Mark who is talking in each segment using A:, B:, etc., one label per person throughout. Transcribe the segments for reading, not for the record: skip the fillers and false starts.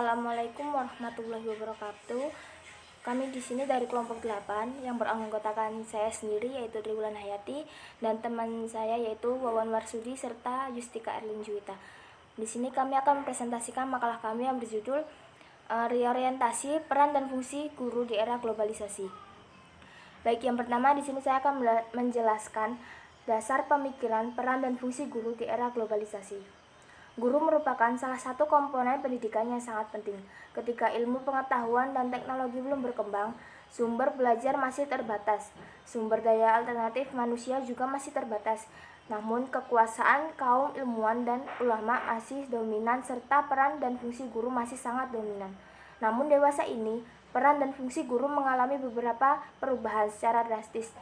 A: Assalamualaikum warahmatullahi wabarakatuh. Kami di sini dari kelompok 8 yang beranggotakan saya sendiri yaitu Triwulan Hayati dan teman saya yaitu Wawan Warsudi serta Justika Erlin Juwita. Di sini kami akan mempresentasikan makalah kami yang berjudul Reorientasi Peran dan Fungsi Guru di Era Globalisasi. Baik, yang pertama di sini saya akan menjelaskan dasar pemikiran peran dan fungsi guru di era globalisasi. Guru merupakan salah satu komponen pendidikan yang sangat penting. Ketika ilmu pengetahuan dan teknologi belum berkembang, sumber belajar masih terbatas. Sumber daya alternatif manusia juga masih terbatas. Namun, kekuasaan kaum ilmuwan dan ulama masih dominan serta peran dan fungsi guru masih sangat dominan. Namun dewasa ini, peran dan fungsi guru mengalami beberapa perubahan secara drastis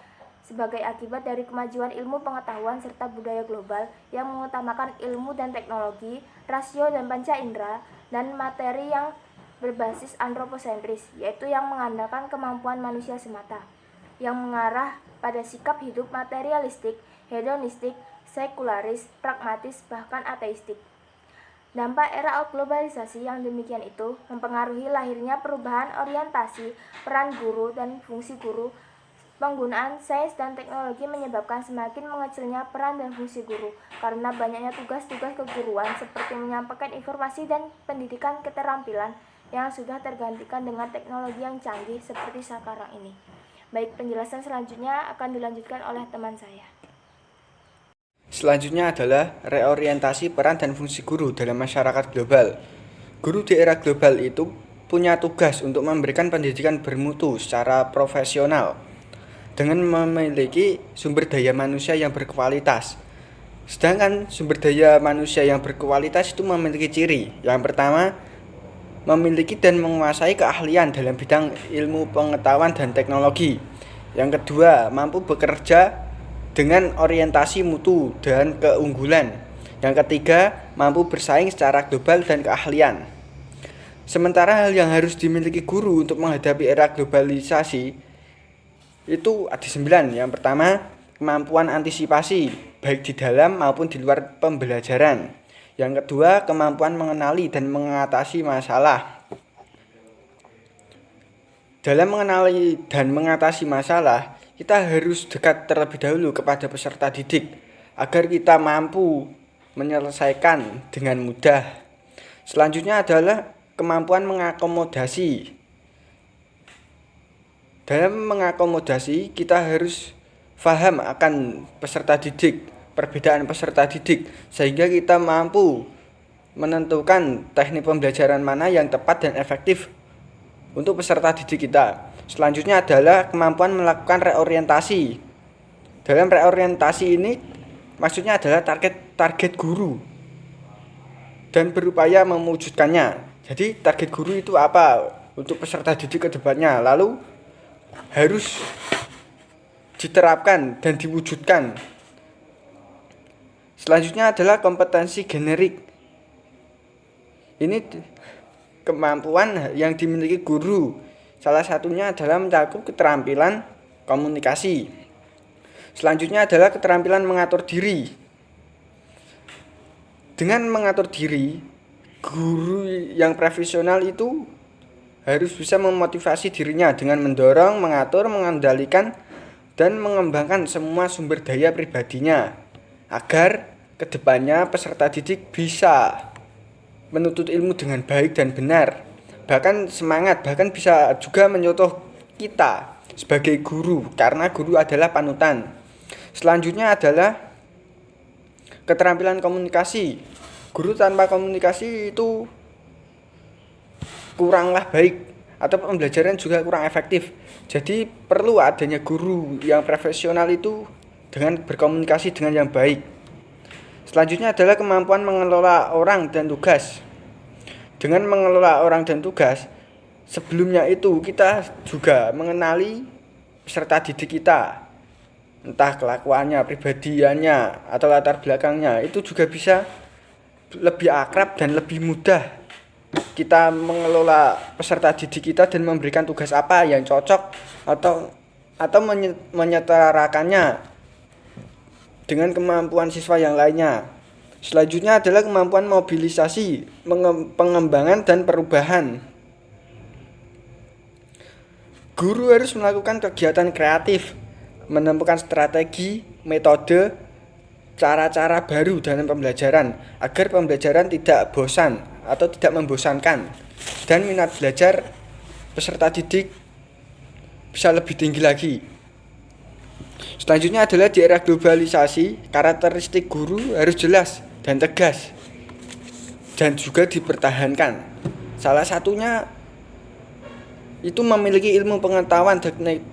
A: sebagai akibat dari kemajuan ilmu pengetahuan serta budaya global yang mengutamakan ilmu dan teknologi, rasio dan panca indera, dan materi yang berbasis antroposentris, yaitu yang mengandalkan kemampuan manusia semata, yang mengarah pada sikap hidup materialistik, hedonistik, sekularis, pragmatis, bahkan ateistik. Dampak era globalisasi yang demikian itu mempengaruhi lahirnya perubahan orientasi, peran guru dan fungsi guru. Penggunaan sains dan teknologi menyebabkan semakin mengecilnya peran dan fungsi guru karena banyaknya tugas-tugas keguruan seperti menyampaikan informasi dan pendidikan keterampilan yang sudah tergantikan dengan teknologi yang canggih seperti sekarang ini. Baik, penjelasan selanjutnya akan dilanjutkan oleh teman saya.
B: Selanjutnya adalah reorientasi peran dan fungsi guru dalam masyarakat global. Guru di era global itu punya tugas untuk memberikan pendidikan bermutu secara profesional dengan memiliki sumber daya manusia yang berkualitas. Sedangkan sumber daya manusia yang berkualitas itu memiliki ciri. Yang pertama, memiliki dan menguasai keahlian dalam bidang ilmu pengetahuan dan teknologi. Yang kedua, mampu bekerja dengan orientasi mutu dan keunggulan. Yang ketiga, mampu bersaing secara global dan keahlian. Sementara hal yang harus dimiliki guru untuk menghadapi era globalisasi itu ada 9. Yang pertama, kemampuan antisipasi baik di dalam maupun di luar pembelajaran. Yang kedua, kemampuan mengenali dan mengatasi masalah. Dalam mengenali dan mengatasi masalah, kita harus dekat terlebih dahulu kepada peserta didik agar kita mampu menyelesaikan dengan mudah. Selanjutnya adalah kemampuan mengakomodasi. Dalam mengakomodasi, kita harus paham akan peserta didik, perbedaan peserta didik, sehingga kita mampu menentukan teknik pembelajaran mana yang tepat dan efektif untuk peserta didik kita. Selanjutnya adalah kemampuan melakukan reorientasi. Dalam reorientasi ini, maksudnya adalah target guru dan berupaya mewujudkannya. Jadi target guru itu apa untuk peserta didik ke depannya, lalu harus diterapkan dan diwujudkan. Selanjutnya adalah kompetensi generik. Ini kemampuan yang dimiliki guru. Salah satunya adalah mencakup keterampilan komunikasi. Selanjutnya adalah keterampilan mengatur diri. Dengan mengatur diri, guru yang profesional itu harus bisa memotivasi dirinya dengan mendorong, mengatur, mengendalikan, dan mengembangkan semua sumber daya pribadinya agar kedepannya peserta didik bisa menuntut ilmu dengan baik dan benar, bahkan semangat, bahkan bisa juga menyontoh kita sebagai guru karena guru adalah panutan. Selanjutnya adalah keterampilan komunikasi. Guru tanpa komunikasi itu kuranglah baik atau pembelajaran juga kurang efektif. Jadi perlu adanya guru yang profesional itu dengan berkomunikasi dengan yang baik. Selanjutnya adalah kemampuan mengelola orang dan tugas. Dengan mengelola orang dan tugas, sebelumnya itu kita juga mengenali peserta didik kita, entah kelakuannya, pribadiannya, atau latar belakangnya, itu juga bisa lebih akrab dan lebih mudah kita mengelola peserta didik kita dan memberikan tugas apa yang cocok atau menyetarakannya dengan kemampuan siswa yang lainnya. Selanjutnya adalah kemampuan mobilisasi, pengembangan dan perubahan. Guru harus melakukan kegiatan kreatif, menemukan strategi, metode, cara-cara baru dalam pembelajaran agar pembelajaran tidak bosan atau tidak membosankan dan minat belajar peserta didik bisa lebih tinggi lagi. Selanjutnya adalah di era globalisasi, karakteristik guru harus jelas dan tegas dan juga dipertahankan. Salah satunya itu memiliki ilmu pengetahuan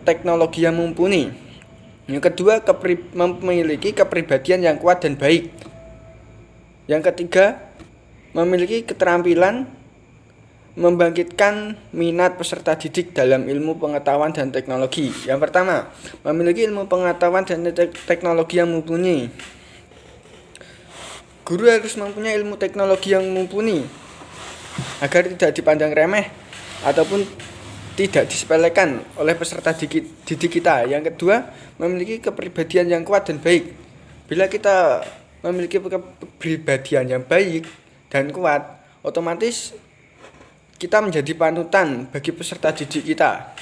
B: teknologi yang mumpuni. Yang kedua, memiliki kepribadian yang kuat dan baik. Yang ketiga, memiliki keterampilan membangkitkan minat peserta didik dalam ilmu pengetahuan dan teknologi. Yang pertama, memiliki ilmu pengetahuan dan teknologi yang mumpuni. Guru harus mempunyai ilmu teknologi yang mumpuni agar tidak dipandang remeh ataupun tidak disepelekan oleh peserta didik kita. Yang kedua, memiliki kepribadian yang kuat dan baik. Bila kita memiliki kepribadian yang baik dan kuat, otomatis kita menjadi panutan bagi peserta didik kita.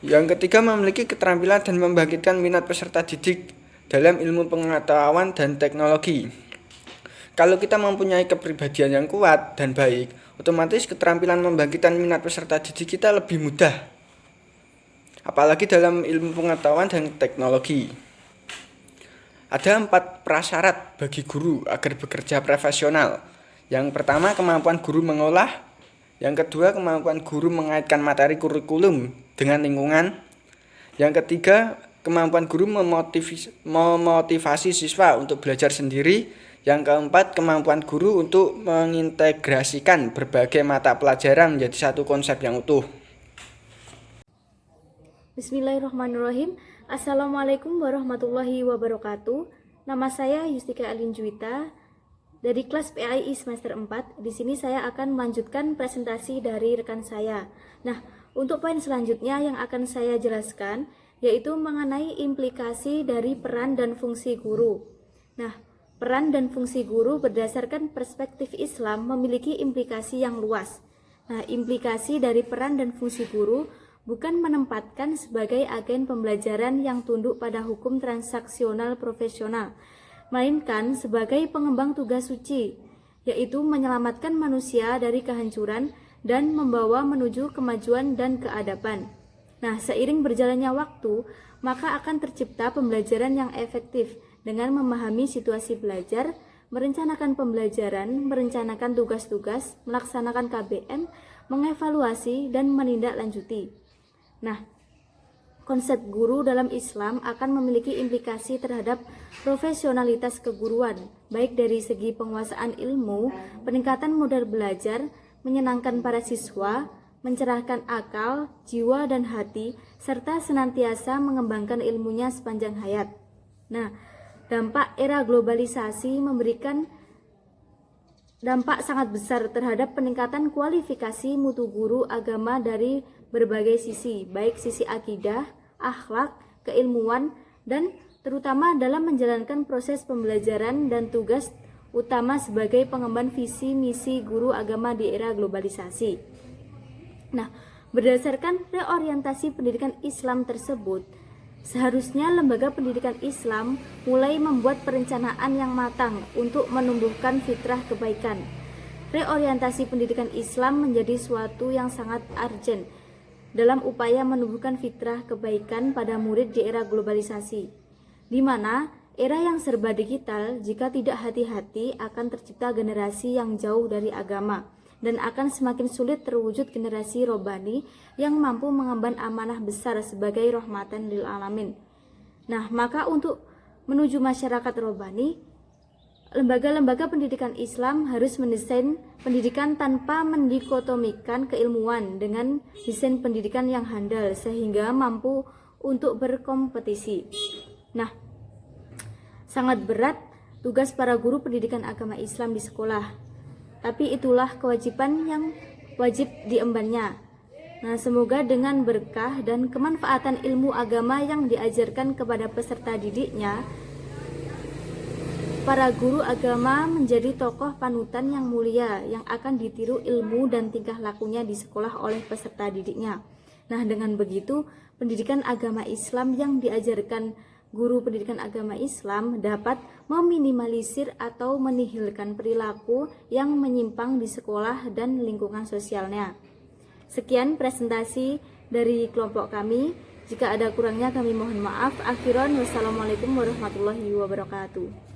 B: Yang ketiga, memiliki keterampilan dan membangkitkan minat peserta didik dalam ilmu pengetahuan dan teknologi. Kalau kita mempunyai kepribadian yang kuat dan baik, otomatis keterampilan membangkitkan minat peserta didik kita lebih mudah. Apalagi dalam ilmu pengetahuan dan teknologi. Ada 4 prasyarat bagi guru agar bekerja profesional. Yang pertama, kemampuan guru mengolah. Yang kedua, kemampuan guru mengaitkan materi kurikulum dengan lingkungan. Yang ketiga, kemampuan guru memotivasi siswa untuk belajar sendiri. Yang keempat, kemampuan guru untuk mengintegrasikan berbagai mata pelajaran menjadi satu konsep yang utuh.
A: Bismillahirrahmanirrahim. Assalamualaikum warahmatullahi wabarakatuh. Nama saya Yustika Alin Juwita dari kelas PAI semester 4. Di sini saya akan melanjutkan presentasi dari rekan saya. Nah, untuk poin selanjutnya yang akan saya jelaskan yaitu mengenai implikasi dari peran dan fungsi guru. Nah, peran dan fungsi guru berdasarkan perspektif Islam memiliki implikasi yang luas. Nah, implikasi dari peran dan fungsi guru bukan menempatkan sebagai agen pembelajaran yang tunduk pada hukum transaksional profesional, melainkan sebagai pengembang tugas suci, yaitu menyelamatkan manusia dari kehancuran dan membawa menuju kemajuan dan keadaban. Nah, seiring berjalannya waktu, maka akan tercipta pembelajaran yang efektif dengan memahami situasi belajar, merencanakan pembelajaran, merencanakan tugas-tugas, melaksanakan KBM, mengevaluasi, dan menindaklanjuti. Nah, konsep guru dalam Islam akan memiliki implikasi terhadap profesionalitas keguruan, baik dari segi penguasaan ilmu, peningkatan modal belajar, menyenangkan para siswa, mencerahkan akal, jiwa, dan hati, serta senantiasa mengembangkan ilmunya sepanjang hayat. Nah, dampak era globalisasi memberikan dampak sangat besar terhadap peningkatan kualifikasi mutu guru agama dari berbagai sisi, baik sisi akidah, akhlak, keilmuan, dan terutama dalam menjalankan proses pembelajaran dan tugas utama sebagai pengemban visi misi guru agama di era globalisasi. Nah, berdasarkan reorientasi pendidikan Islam tersebut, seharusnya lembaga pendidikan Islam mulai membuat perencanaan yang matang untuk menumbuhkan fitrah kebaikan. Reorientasi pendidikan Islam menjadi suatu yang sangat urgent dalam upaya menumbuhkan fitrah kebaikan pada murid di era globalisasi, di mana era yang serba digital, jika tidak hati-hati akan tercipta generasi yang jauh dari agama dan akan semakin sulit terwujud generasi robani yang mampu mengemban amanah besar sebagai rahmatan lil alamin. Nah, maka untuk menuju masyarakat robani, lembaga-lembaga pendidikan Islam harus mendesain pendidikan tanpa mendikotomikan keilmuan dengan desain pendidikan yang handal sehingga mampu untuk berkompetisi. Nah, sangat berat tugas para guru pendidikan agama Islam di sekolah. Tapi itulah kewajiban yang wajib diembannya. Nah, semoga dengan berkah dan kemanfaatan ilmu agama yang diajarkan kepada peserta didiknya,
C: Para guru agama menjadi tokoh panutan yang mulia yang akan ditiru ilmu dan tingkah lakunya di sekolah oleh peserta didiknya. Nah, dengan begitu, pendidikan agama Islam yang diajarkan guru pendidikan agama Islam dapat meminimalisir atau menihilkan perilaku yang menyimpang di sekolah dan lingkungan sosialnya. Sekian presentasi dari kelompok kami. Jika ada kurangnya kami mohon maaf. Akhiran, wassalamualaikum warahmatullahi wabarakatuh.